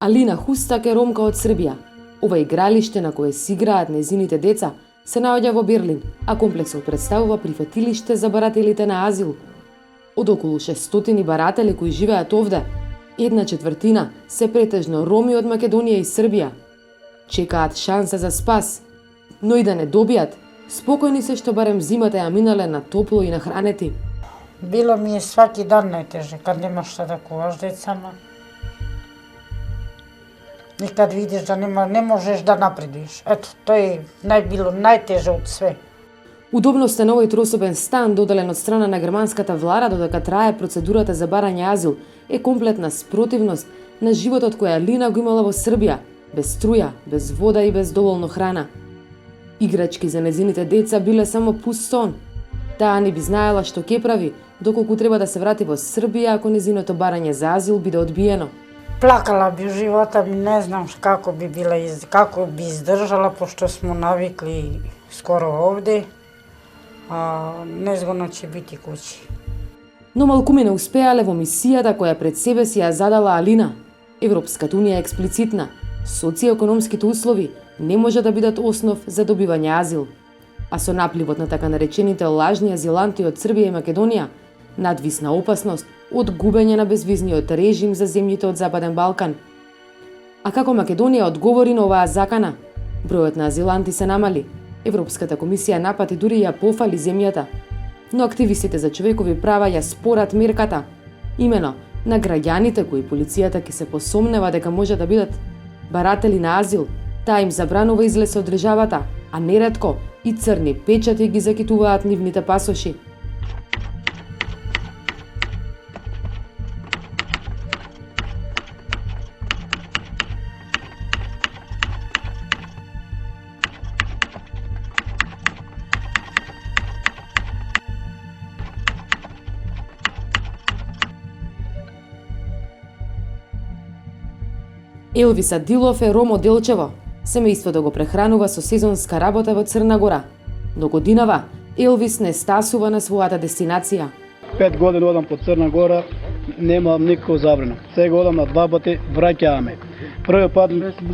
Алина Хустак е ромка од Србија. Ова игралиште на кое си играат незините деца се наоѓа во Берлин, а комплексот представува прифатилиште за барателите на азил. Од околу 600 баратели кои живеат овде, 1/4 се претежно роми од Македонија и Србија. Чекаат шанса за спас, но и да не добијат, спокојни се што барем зимата ја минале на топло и нахранети. Било ми е сваки дан најтеже, кад немаш што да куваш децама. И кад видиш да не можеш да напредиш. Ето, тој било најтеже од све. Удобноста на овој трособен стан, доделен од страна на германската влада додека трае процедурата за барање азил, е комплетна спротивност на животот која Алина го имала во Србија, без струја, без вода и без доволно храна. Играчки за незините деца биле само пуст сон. Таа не би знаела што ќе прави, доколку треба да се врати во Србија ако незиното барање за азил биде одбиено. Плакала би живота ми, не знам како би издржала, пошто смо навикли скоро овде, незгодно ќе бити куќи. Но малкуми не успеале во мисијата која пред себе си ја задала Алина. Европската унија е експлицитна. Социјоекономските услови не може да бидат основ за добивање азил. А со напливот на така наречените лажни азиланти од Србија и Македонија, надвисна опасност од губење на безвизниот режим за земјите од Западен Балкан. А како Македонија одговори на оваа закана? Бројот на азиланти се намали. Европската комисија напати дури ја пофали земјата. Но активистите за човекови права ја спорат мерката. Имено, на граѓаните кои полицијата ќе се посомнева дека може да бидат баратели на азил, таа им забранува излез од државата, а неретко и црни печати ги закитуваат нивните пасоши. Елвис Адилов е ром од Делчево. Семејството го прехранува со сезонска работа во Црна Гора. Но годинава Елвис не стасува на својата дестинација. 5 години одам по Црна Гора, немам никаква забрана. Сега одам на 2 пати, враќаме. Први пат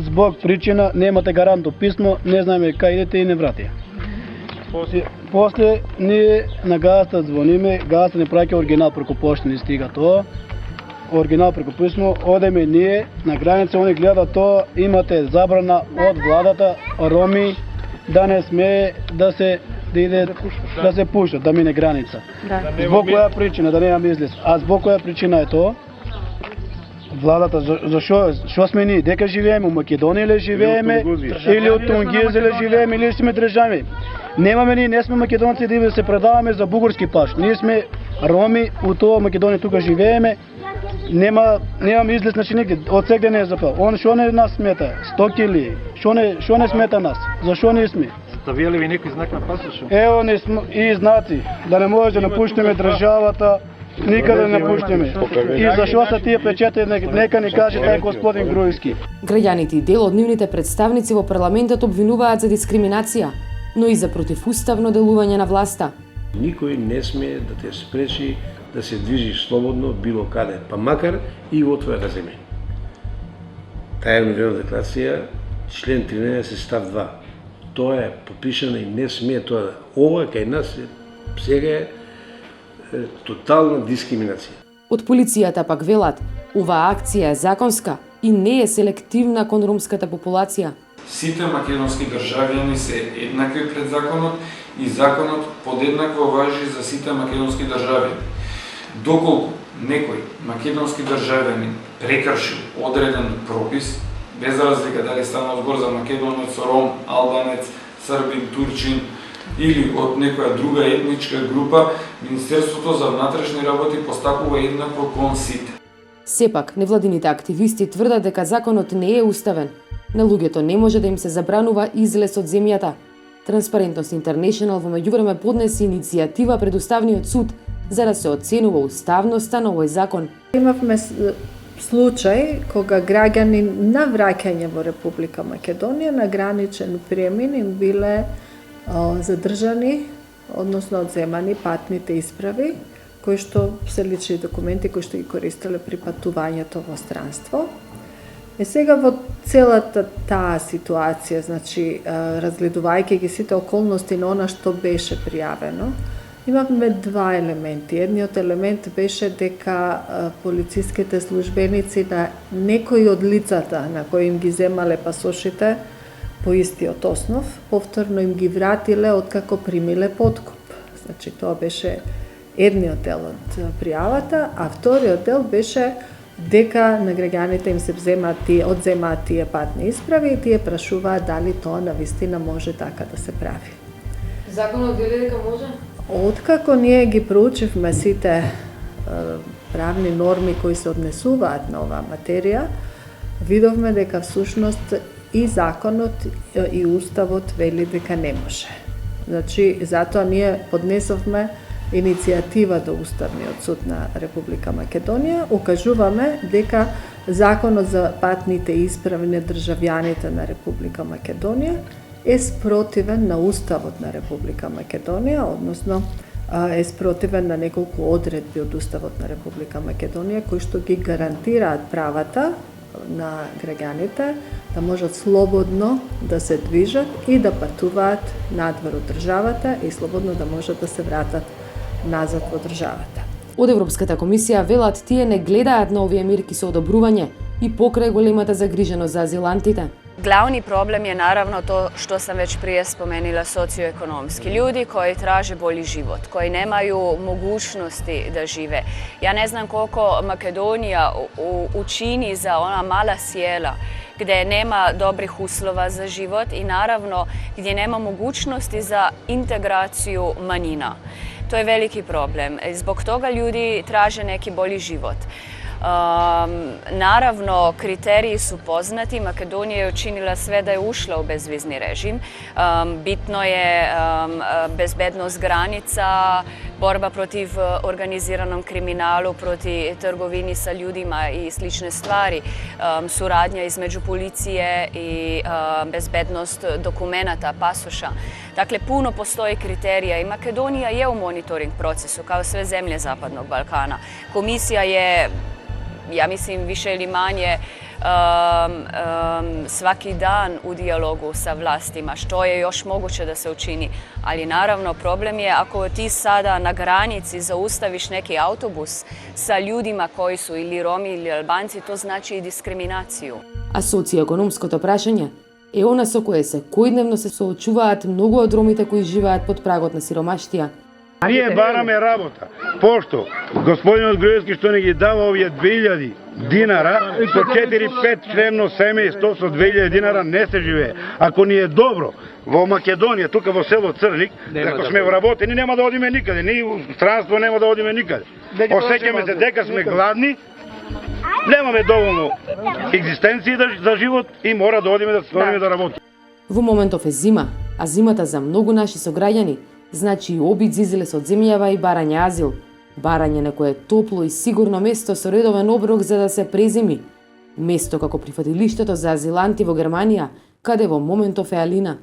због причина, немате гарантно писмо, не знаеме кај идете и не врати. После ние на газата звониме, газата не праќа оригинал преку пошта, не стига тоа. Оригинал преку писмо, одеме ние на граница, они гледаат тоа, имате забрана од владата, роми, да не смее да се пуштат, да мине граница. Да. Због која причина, да немам излез. А због која причина е тоа? Владата, зашо сме ние? Дека живееме у Македонија или живееме, или од Тунгиз или живееме, или сме држави? Немаме ние, не сме македонци да се предаваме за бугарски паш. Ние сме роми, у тоа Македонија тука живееме. Немам излез, значи нигде, од сегде не е запал. Он шо не нас смета? 100 кили? Шо не смета нас? Зашо не сме? Ставијали ви некој знак на пасоша? Ево и знаци, да не може да напуштиме државата, никаде не напуштиме. И зашо са тие печати, нека ни каже тај господин Груевски. Граѓаните и дел од нивните представници во парламентот обвинуваат за дискриминација, но и за противуставно делување на власта. Никој не смее да те спречи да се движиш слободно било каде, па макар и во твојата земја. Таа е обновена декларација, член 13 став 2. Тоа е подпишано и не смее тоа. Ова кај нас сега е тотална дискриминација. Од полицијата пак велат, оваа акција е законска и не е селективна кон ромската популација. Сите македонски државјани се еднакви пред законот и законот подеднакво важи за сите македонски државјани. Доколку некој македонски државјанин прекршил одреден пропис, без разлика дали станува збор за македонец, ром, албанец, србин, турчин или од некоја друга етничка група, Министерството за внатрешни работи постапува еднакво кон сите. Сепак, невладините активисти тврдат дека законот не е уставен. На луѓето не може да им се забранува излез од земјата. Transparency International во меѓувреме поднесе иницијатива пред Уставниот суд за да се оценува уставноста на овој закон. Имавме случај кога граѓани на враќање во Република Македонија на граничен премин им биле задржани, односно одземани патните исправи, кои што се лични документи кои што ги користеле при патувањето во странство. Сега во целата таа ситуација, значи разгледувајќи ги сите околности на она што беше пријавено, имавме два елементи. Едниот елемент беше дека полициските службеници на некои од лицата на кои им ги земале пасошите по истиот основ, повторно им ги вратиле откако примиле подкуп. Значи тоа беше едниот дел од пријавата, а вториот дел беше дека на граѓаните им се одземаат тие патни исправи и тие прашуваат дали тоа навистина може така да се прави. Законот вели дека може? Откако ние ги проучивме сите правни норми кои се однесуваат на оваа материја, видовме дека всушност и законот и уставот вели дека не може. Значи, затоа ние поднесовме иницијатива до Уставниот суд на Република Македонија, укажуваме дека Законот за патните исправи на државјаните на Република Македонија е спротивен на Уставот на Република Македонија, односно е спротивен на неколку одредби од Уставот на Република Македонија кои што ги гарантираат правата на граѓаните да можат слободно да се движат и да патуваат надвор од државата и слободно да можат да се вратат назад во државата. Од Европската комисија велат тие не гледаат на овие мерки со одобрување и покрај големата загриженост за азилантите. Glavni problem je naravno to što sam već prije spomenula, socioekonomski. Ljudi koji traže bolji život, koji nemaju mogućnosti da žive. Ja ne znam koliko Makedonija učini za ona mala sjela gdje nema dobrih uslova za život i naravno gdje nema mogućnosti za integraciju manjina. To je veliki problem. Zbog toga ljudi traže neki bolji život. Naravno, kriteriji su poznati. Makedonija je učinila sve da je ušla u bezvizni režim. Bitno je bezbednost granica, borba protiv organiziranom kriminalu, protiv trgovini sa ljudima i slične stvari, suradnja između policije i bezbednost dokumenata, pasoša. Dakle, puno postoji kriterija i Makedonija je u monitoring procesu, kao sve zemlje Zapadnog Balkana. Komisija je, ja mislim, više ili manje svaki dan u dijalogu sa vlastima, što je još moguće da se učini. Ali naravno, problem je ako ti sada na granici zaustaviš neki autobus sa ljudima koji su ili Romi ili Albanci, to znači i diskriminaciju. А социоекономското прашање е она со кое секојдневно се соочуваат многу од ромите кои живеат под прагот на сиромаштија. Ние бараме работа, пошто господинот Груевски што не ги дава овие 2000 динара, со 4-5 членно семејство со 2000 динара не се живее. Ако ни е добро во Македонија, тука во село Црник, ако сме вработени, нема да одиме никаде, ни у странство нема да одиме никаде. Осеќаме се дека сме гладни, немаме доволно екзистенција за живот и мора да одиме да работиме. Во моментов е зима, а зимата за многу наши сограѓани значи и обид за излез од земјава и барање азил. Барање некое топло и сигурно место со редовен оброк за да се презими. Место како прифатилиштето за азиланти во Германија, каде во моментов е Алина.